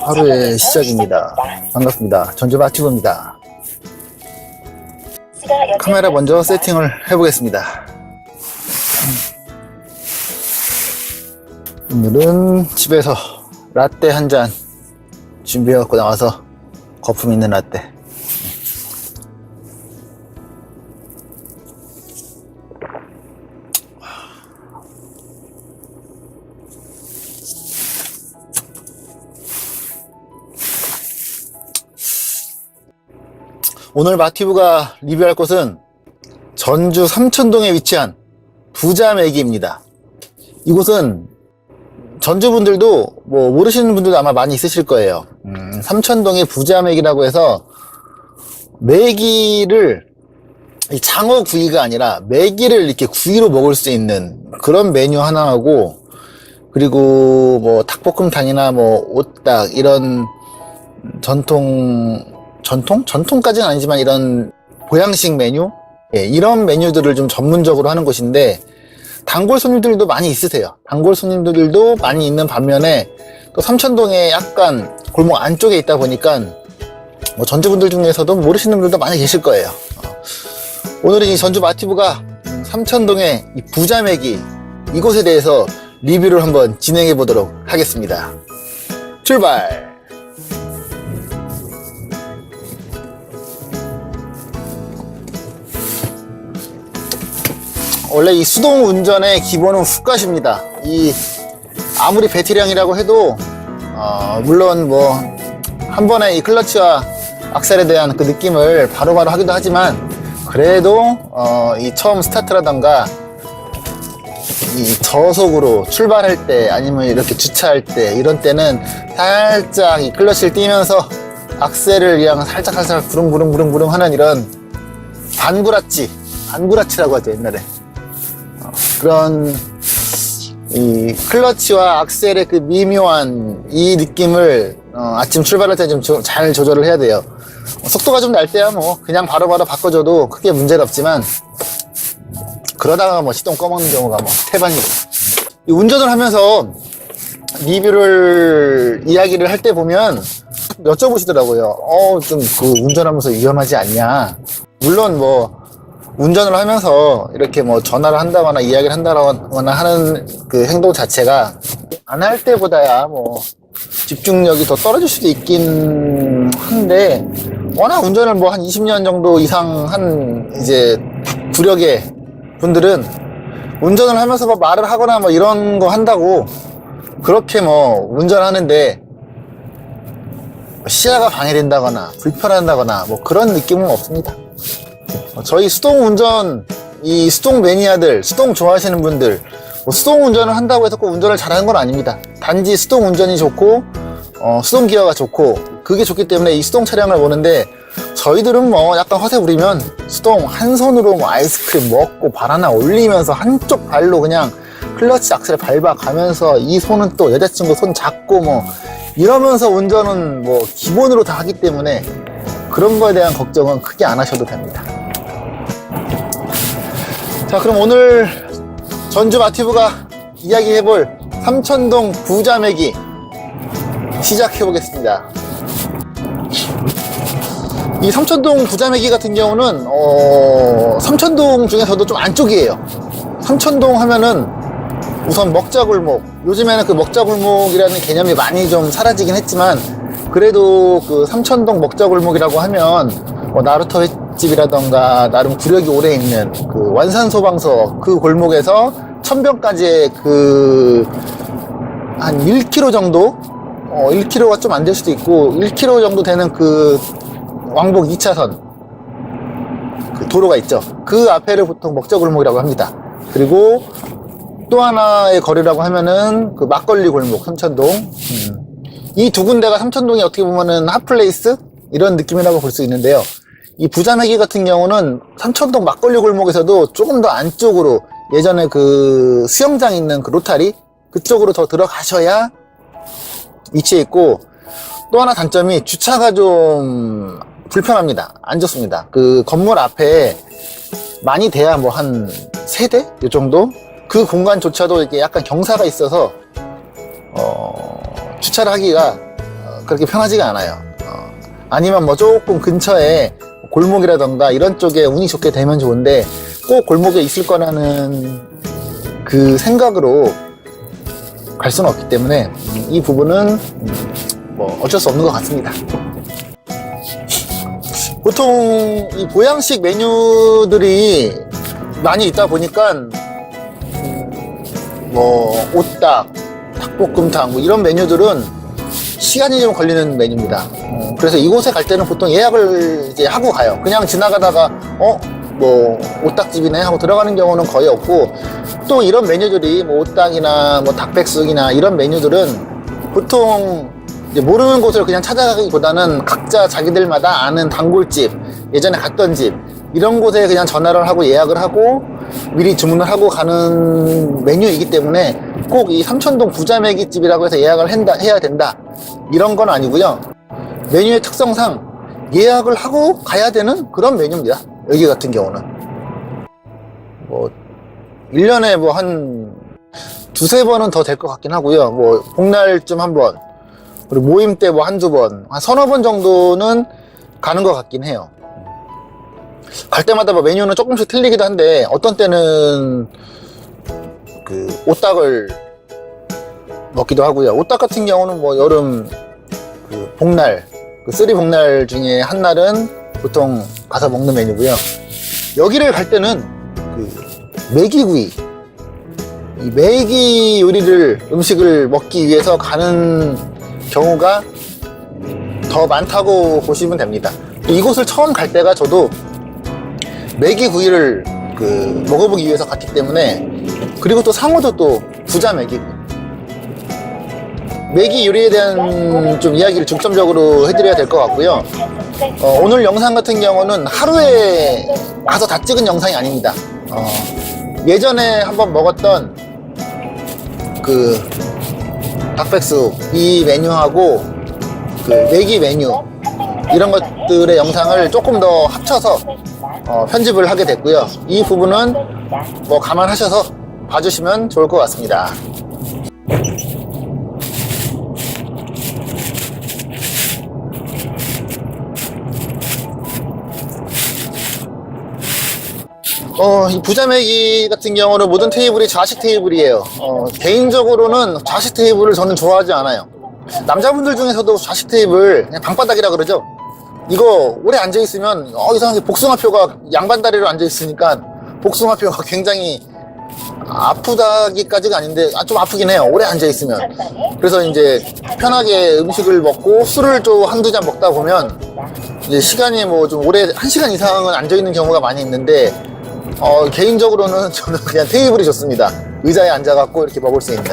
하루의 시작입니다. 반갑습니다. 전주 마티브입니다. 카메라 먼저 세팅을 해보겠습니다. 오늘은 집에서 라떼 한 잔 준비해갖고 나와서 거품 있는 라떼. 오늘 마티브가 리뷰할 곳은 전주 삼천동에 위치한 부자매기입니다. 이곳은 전주분들도 뭐 모르시는 분들도 아마 많이 있으실 거예요. 삼천동의 부자매기라고 해서 매기를 장어 구이가 아니라 매기를 이렇게 구이로 먹을 수 있는 그런 메뉴 하나하고, 그리고 뭐 닭볶음탕이나 뭐 오딱 이런 전통까지는 아니지만 이런 보양식 메뉴, 이런 메뉴들을 좀 전문적으로 하는 곳인데, 단골 손님들도 많이 있으세요. 단골 손님들도 많이 있는 반면에 또 삼천동에 약간 골목 안쪽에 있다 보니까 뭐 전주분들 중에서도 모르시는 분들도 많이 계실 거예요. 오늘은 이 전주 마티브가 삼천동의 이 부자매기 이곳에 대해서 리뷰를 한번 진행해 보도록 하겠습니다. 출발! 원래 이 수동 운전의 기본은 훅갓입니다. 아무리 배트량이라고 해도 물론 뭐 한 번에 이 클러치와 악셀에 대한 그 느낌을 바로바로 하기도 하지만, 그래도 이 처음 스타트라던가 이 저속으로 출발할 때 아니면 이렇게 주차할 때 이런 때는 살짝 이 클러치를 띄면서 악셀을 그냥 살짝 부릉부릉 하는 이런 반구라치라고 하죠, 옛날에. 그런 이 클러치와 악셀의 그 미묘한 이 느낌을 아침 출발할 때 좀 잘 조절을 해야 돼요. 속도가 좀 날 때야 뭐 그냥 바로바로 바꿔줘도 크게 문제는 없지만, 그러다가 뭐 시동 꺼먹는 경우가 뭐 태반이고. 이 운전을 하면서 리뷰를 이야기를 할 때 보면 여쭤보시더라고요. 좀 그 운전하면서 위험하지 않냐. 물론 뭐 운전을 하면서 이렇게 뭐 전화를 한다거나 이야기를 한다거나 하는 그 행동 자체가 안 할 때보다야 뭐 집중력이 더 떨어질 수도 있긴 한데, 워낙 운전을 뭐 한 20년 정도 이상 한 이제 구력의 분들은 운전을 하면서 뭐 말을 하거나 뭐 이런 거 한다고 그렇게 뭐 운전하는데 시야가 방해된다거나 불편하다거나 뭐 그런 느낌은 없습니다. 저희 수동 운전, 이 수동 매니아들, 수동 좋아하시는 분들, 뭐 수동 운전을 한다고 해서 꼭 운전을 잘하는 건 아닙니다. 단지 수동 운전이 좋고, 수동 기어가 좋고, 그게 좋기 때문에 이 수동 차량을 보는데, 저희들은 뭐 약간 허세 부리면 수동 한 손으로 뭐 아이스크림 먹고 발 하나 올리면서 한쪽 발로 그냥 클러치 악셀을 밟아가면서, 이 손은 또 여자친구 손 잡고 뭐 이러면서 운전은 뭐 기본으로 다 하기 때문에 그런 거에 대한 걱정은 크게 안 하셔도 됩니다. 자, 그럼 오늘 전주 마티브가 이야기해볼 삼천동 부자매기 시작해보겠습니다. 이 삼천동 부자매기 같은 경우는 삼천동 중에서도 좀 안쪽이에요. 삼천동 하면은 우선 먹자골목, 요즘에는 그 먹자골목이라는 개념이 많이 좀 사라지긴 했지만, 그래도 그 삼천동 먹자골목이라고 하면 뭐 나루터 횟집이라던가 나름 구력이 오래 있는 그 완산소방서 그 골목에서 천변까지의 그 한 1km 정도, 1km가 좀 안 될 수도 있고 1km 정도 되는 그 왕복 2차선 그 도로가 있죠. 그 앞에를 보통 먹자골목이라고 합니다. 그리고 또 하나의 거리라고 하면은 그 막걸리 골목 삼천동. 이 두 군데가 삼천동이 어떻게 보면은 핫플레이스 이런 느낌이라고 볼 수 있는데요. 이 부자매기 같은 경우는 삼천동 막걸리 골목에서도 조금 더 안쪽으로, 예전에 그 수영장 있는 그 로타리 그쪽으로 더 들어가셔야 위치해 있고, 또 하나 단점이 주차가 좀 불편합니다. 안 좋습니다. 그 건물 앞에 많이 돼야 뭐 한 3대? 이 정도? 그 공간조차도 이렇게 약간 경사가 있어서 주차를 하기가 그렇게 편하지가 않아요. 아니면 뭐 조금 근처에 골목이라던가 이런 쪽에 운이 좋게 되면 좋은데 꼭 골목에 있을 거라는 그 생각으로 갈 수는 없기 때문에 이 부분은 뭐 어쩔 수 없는 것 같습니다. 보통 이 보양식 메뉴들이 많이 있다 보니까 뭐 오딱, 닭볶음탕 뭐 이런 메뉴들은 시간이 좀 걸리는 메뉴입니다. 그래서 이곳에 갈 때는 보통 예약을 이제 하고 가요. 그냥 지나가다가 뭐 오딱집이네 하고 들어가는 경우는 거의 없고, 또 이런 메뉴들이 뭐 오딱이나 뭐 닭백숙이나 이런 메뉴들은 보통 이제 모르는 곳을 그냥 찾아가기보다는 각자 자기들마다 아는 단골집, 예전에 갔던 집 이런 곳에 그냥 전화를 하고 예약을 하고 미리 주문을 하고 가는 메뉴이기 때문에 꼭 이 삼천동 부자매기집이라고 해서 예약을 해야 된다 이런 건 아니고요. 메뉴의 특성상 예약을 하고 가야 되는 그런 메뉴입니다. 여기 같은 경우는 뭐 1년에 뭐 한 두세 번은 더 될 것 같긴 하고요. 뭐 복날쯤 한 번, 그리고 모임 때 뭐 한두 번, 한 서너 번 정도는 가는 것 같긴 해요. 갈 때마다 뭐 메뉴는 조금씩 틀리기도 한데 어떤 때는 그 오딱을 먹기도 하고요. 오딱 같은 경우는 뭐 여름 그 복날, 그 쓰리 복날 중에 한 날은 보통 가서 먹는 메뉴고요. 여기를 갈 때는 그 메기구이, 이 메기 요리를 음식을 먹기 위해서 가는 경우가 더 많다고 보시면 됩니다. 이곳을 처음 갈 때가 저도 메기구이를 그 먹어보기 위해서 갔기 때문에, 그리고 또 상호도 또 부자 메기구이, 메기 요리에 대한 좀 이야기를 중점적으로 해드려야 될 것 같고요. 오늘 영상 같은 경우는 하루에 가서 다 찍은 영상이 아닙니다. 예전에 한번 먹었던 그 닭백숙 이 메뉴하고 그 메기 메뉴 이런 것들의 영상을 조금 더 합쳐서 편집을 하게 됐고요. 이 부분은 뭐 감안하셔서 봐주시면 좋을 것 같습니다. 이 부자매기 같은 경우는 모든 테이블이 좌식 테이블이에요. 개인적으로는 좌식 테이블을 저는 좋아하지 않아요. 남자분들 중에서도 좌식 테이블, 그냥 방바닥이라 그러죠. 이거 오래 앉아있으면 이상하게 복숭아표가 양반다리로 앉아있으니까 복숭아표가 굉장히 아프다기까지가 아닌데 좀 아프긴 해요. 오래 앉아있으면. 그래서 이제 편하게 음식을 먹고 술을 좀 한두 잔 먹다 보면 이제 시간이 뭐 좀 오래 1시간 이상은 앉아있는 경우가 많이 있는데 개인적으로는 저는 그냥 테이블이 좋습니다. 의자에 앉아갖고 이렇게 먹을 수 있는.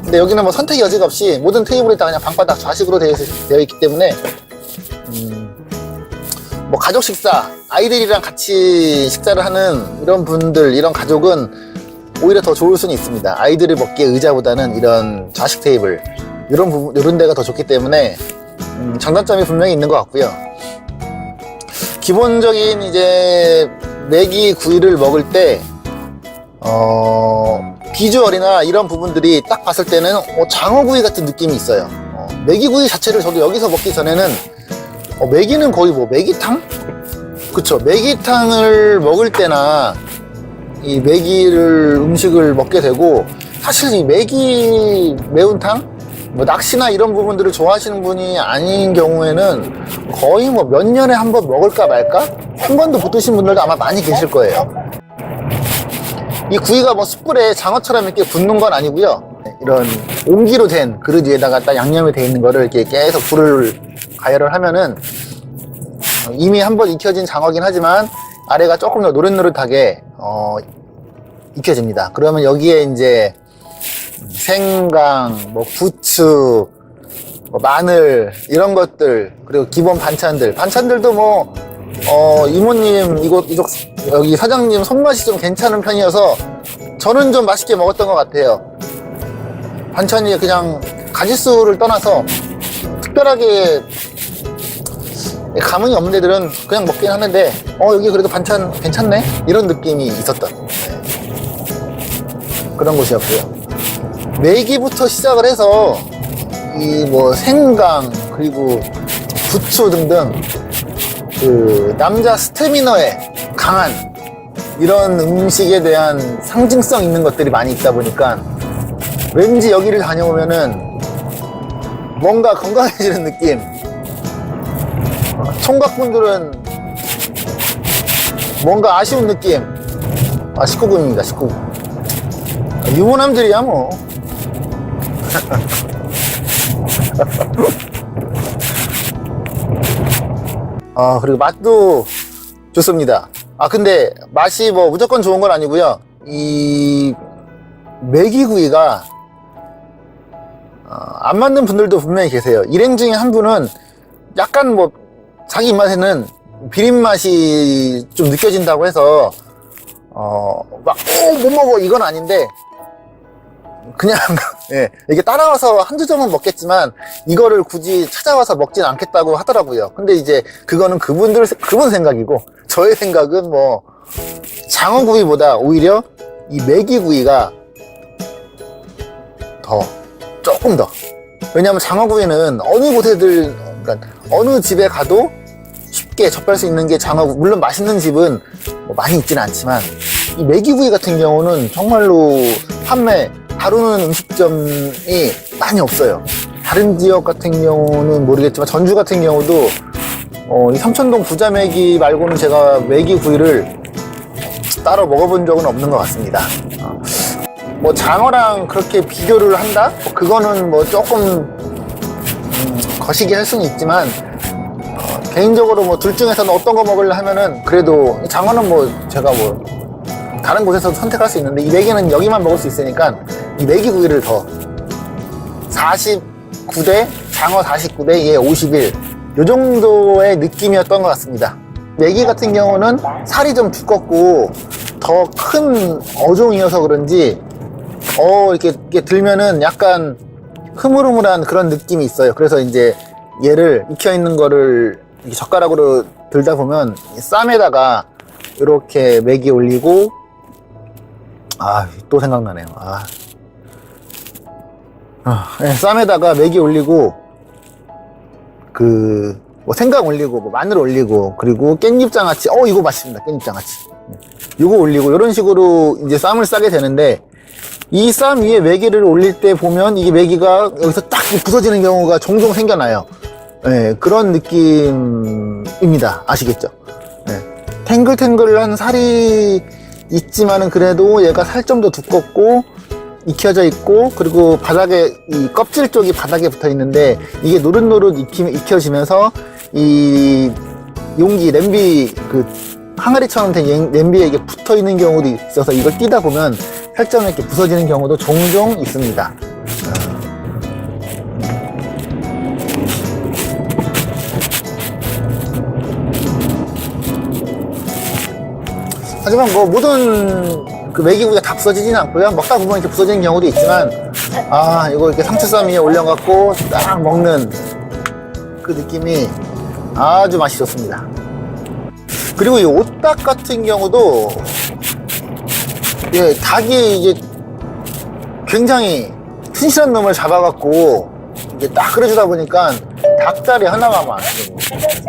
근데 여기는 뭐 선택 여지가 없이 모든 테이블이 다 그냥 방바닥 좌식으로 되어 있기 때문에 뭐 가족 식사, 아이들이랑 같이 식사를 하는 이런 분들, 이런 가족은 오히려 더 좋을 수는 있습니다. 아이들이 먹기에 의자보다는 이런 좌식 테이블, 이런 데가 더 좋기 때문에 장단점이 분명히 있는 것 같고요. 기본적인 이제 메기 구이를 먹을 때 비주얼이나 이런 부분들이 딱 봤을 때는 장어구이 같은 느낌이 있어요. 메기구이 자체를 저도 여기서 먹기 전에는 메기는 거의 뭐 메기탕? 그쵸, 메기탕을 먹을 때나 이 메기를 음식을 먹게 되고, 사실 이 메기 매운탕? 뭐 낚시나 이런 부분들을 좋아하시는 분이 아닌 경우에는 거의 뭐 몇 년에 한 번 먹을까 말까? 한 번도 못 드신 분들도 아마 많이 계실 거예요. 이 구이가 뭐 숯불에 장어처럼 이렇게 굽는 건 아니고요. 이런 옹기로 된 그릇 위에다가 딱 양념이 돼 있는 거를 이렇게 계속 불을 가열을 하면은 이미 한 번 익혀진 장어긴 하지만 아래가 조금 더 노릇노릇하게 익혀집니다. 그러면 여기에 이제 생강, 뭐 부추, 뭐 마늘 이런 것들, 그리고 기본 반찬들도 뭐 이모님 이쪽 여기 사장님 손맛이 좀 괜찮은 편이어서 저는 좀 맛있게 먹었던 것 같아요. 반찬이 그냥 가짓수를 떠나서 특별하게 감흥이 없는 데들은 그냥 먹긴 하는데 여기 그래도 반찬 괜찮네? 이런 느낌이 있었던 그런 곳이었고요. 메기부터 시작을 해서 이 뭐 생강 그리고 부추 등등 그 남자 스태미너에 강한 이런 음식에 대한 상징성 있는 것들이 많이 있다 보니까 왠지 여기를 다녀오면은 뭔가 건강해지는 느낌. 총각분들은 뭔가 아쉬운 느낌. 19금입니다 19금. 유부남들이야 뭐. 그리고 맛도 좋습니다. 근데 맛이 뭐 무조건 좋은 건 아니고요. 이 메기구이가 안 맞는 분들도 분명히 계세요. 일행 중에 한 분은 약간 뭐 자기 입맛에는 비린 맛이 좀 느껴진다고 해서 못 먹어 이건 아닌데 그냥 예, 이게 따라와서 한두 점은 먹겠지만 이거를 굳이 찾아와서 먹진 않겠다고 하더라고요. 근데 이제 그거는 그분 생각이고 저의 생각은 뭐 장어구이보다 오히려 이 메기구이가 조금 더. 왜냐하면 장어구이는 어느 곳에들, 그러니까 어느 집에 가도 쉽게 접할 수 있는 게 장어구이. 물론 맛있는 집은 뭐 많이 있지는 않지만 이 메기구이 같은 경우는 정말로 다루는 음식점이 많이 없어요. 다른 지역 같은 경우는 모르겠지만 전주 같은 경우도 이 삼천동 부자메기 말고는 제가 메기구이를 따로 먹어본 적은 없는 것 같습니다. 뭐 장어랑 그렇게 비교를 한다? 그거는 뭐 조금 거시기 할 수는 있지만 개인적으로 뭐 둘 중에서는 어떤 거 먹으려 하면은 그래도 장어는 뭐 제가 뭐 다른 곳에서도 선택할 수 있는데 이 메기는 여기만 먹을 수 있으니까 이 메기구이를 더 49대 장어 49대 얘 51 요 정도의 느낌이었던 것 같습니다. 메기 같은 경우는 살이 좀 두껍고 더 큰 어종이어서 그런지 이렇게 들면은 약간 흐물흐물한 그런 느낌이 있어요. 그래서 이제 얘를 익혀있는 거를 이렇게 젓가락으로 들다 보면 쌈에다가 이렇게 메기 올리고 또 생각나네요. 쌈에다가 메기 올리고 뭐 생강 올리고 뭐 마늘 올리고 그리고 깻잎장아찌 이거 맛있습니다. 깻잎장아찌 이거 올리고 이런 식으로 이제 쌈을 싸게 되는데 이 쌈 위에 메기를 올릴 때 보면 이게 메기가 여기서 딱 부서지는 경우가 종종 생겨나요. 그런 느낌입니다. 아시겠죠? 탱글탱글한 살이 있지만은 그래도 얘가 살점도 두껍고 익혀져 있고 그리고 바닥에 이 껍질 쪽이 바닥에 붙어 있는데 이게 노릇노릇 익혀지면서 이 용기 냄비 항아리처럼 된 냄비에 이게 붙어 있는 경우도 있어서 이걸 띄다 보면 살점이 이렇게 부서지는 경우도 종종 있습니다. 하지만 뭐 모든 메기구이가 다 부서지지는 않고요. 먹다 보면 이렇게 부서지는 경우도 있지만 이거 이렇게 상추쌈 위에 올려갖고 딱 먹는 그 느낌이 아주 맛이 좋습니다. 그리고 이 오딱 같은 경우도 닭이 이게 굉장히 튼실한 놈을 잡아갖고 이게 딱 끓여주다 보니까 닭다리 하나만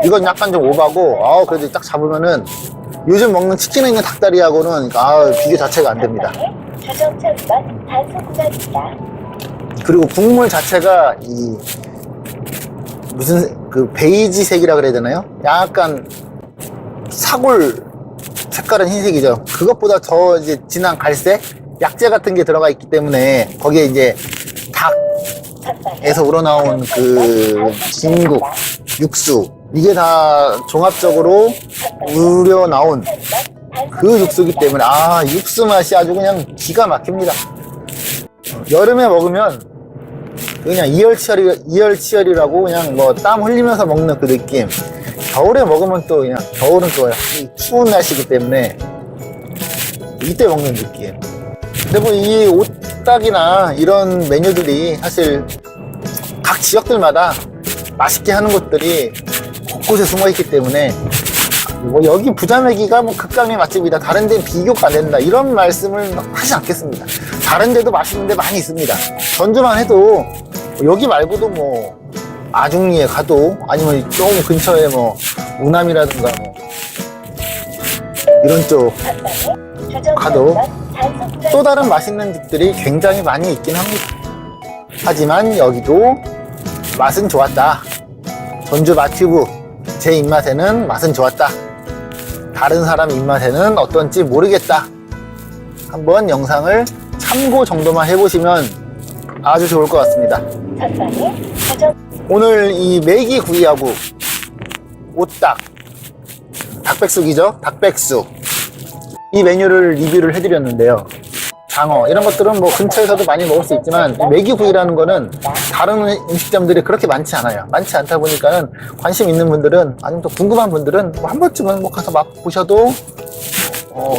이건 약간 좀 오바고 그래도 딱 잡으면은 요즘 먹는 치킨에 있는 닭다리하고는 비교 자체가 안 됩니다. 그리고 국물 자체가 무슨 베이지색이라 그래야 되나요? 약간 사골 색깔은 흰색이죠. 그것보다 더 이제 진한 갈색 약재 같은 게 들어가 있기 때문에 거기에 이제 닭에서 우러나온 진국 육수 이게 다 종합적으로 우려 나온 그 육수기 때문에 육수 맛이 아주 그냥 기가 막힙니다. 여름에 먹으면 그냥 이열치열이라고 그냥 뭐 땀 흘리면서 먹는 그 느낌. 겨울에 먹으면 또 그냥 겨울은 또 추운 날씨이기 때문에 이때 먹는 느낌. 근데 뭐 이 오딱이나 이런 메뉴들이 사실 각 지역들마다 맛있게 하는 곳들이 곳곳에 숨어 있기 때문에 뭐 여기 부자메기가 뭐 극강의 맛집이다 다른 데는 비교가 안 된다 이런 말씀을 하지 않겠습니다. 다른 데도 맛있는 데 많이 있습니다. 전주만 해도 여기 말고도 뭐 아중리에 가도 아니면 조금 근처에 뭐 우남이라든가 뭐 이런 쪽 가도 또 다른 맛있는 집들이 굉장히 많이 있긴 합니다. 하지만 여기도 맛은 좋았다. 전주 맛튜브 제 입맛에는 맛은 좋았다. 다른 사람 입맛에는 어떤지 모르겠다. 한번 영상을 참고 정도만 해보시면 아주 좋을 것 같습니다. 오늘 이 메기 구이하고 오딱, 닭백숙이죠? 닭백숙. 이 메뉴를 리뷰를 해드렸는데요. 장어 이런 것들은 뭐 근처에서도 많이 먹을 수 있지만 메기구이라는 거는 다른 음식점들이 그렇게 많지 않아요. 많지 않다 보니까는 관심 있는 분들은 아니면 또 궁금한 분들은 뭐 한 번쯤은 뭐 가서 맛보셔도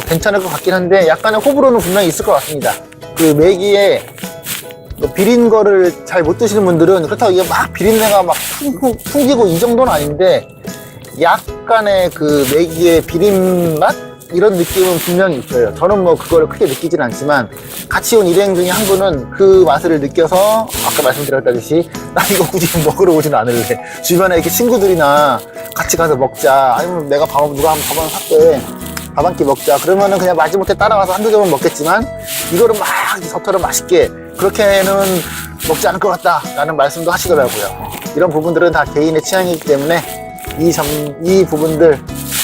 괜찮을 것 같긴 한데 약간의 호불호는 분명히 있을 것 같습니다. 그 메기에 비린 거를 잘 못 드시는 분들은 그렇다고 이게 막 비린내가 막 풍기고 이 정도는 아닌데 약간의 그 메기의 비린 맛? 이런 느낌은 분명히 있어요. 저는 뭐 그거를 크게 느끼진 않지만 같이 온 일행 중에 한 분은 그 맛을 느껴서 아까 말씀드렸다시피 나 이거 굳이 먹으러 오진 않을래. 주변에 이렇게 친구들이나 같이 가서 먹자. 아니면 내가 누가 한번 밥 하나 샀대. 밥 한 끼 먹자. 그러면은 그냥 마지못해 따라와서 한두 점은 먹겠지만 이거를 막 저처럼 맛있게 그렇게는 먹지 않을 것 같다 라는 말씀도 하시더라고요. 이런 부분들은 다 개인의 취향이기 때문에 이 부분들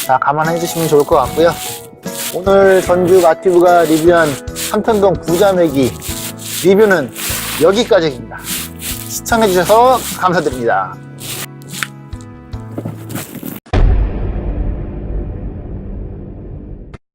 다 감안해 주시면 좋을 것 같고요. 오늘 전주 맛튜브가 리뷰한 삼천동 부자매기 리뷰는 여기까지입니다. 시청해 주셔서 감사드립니다.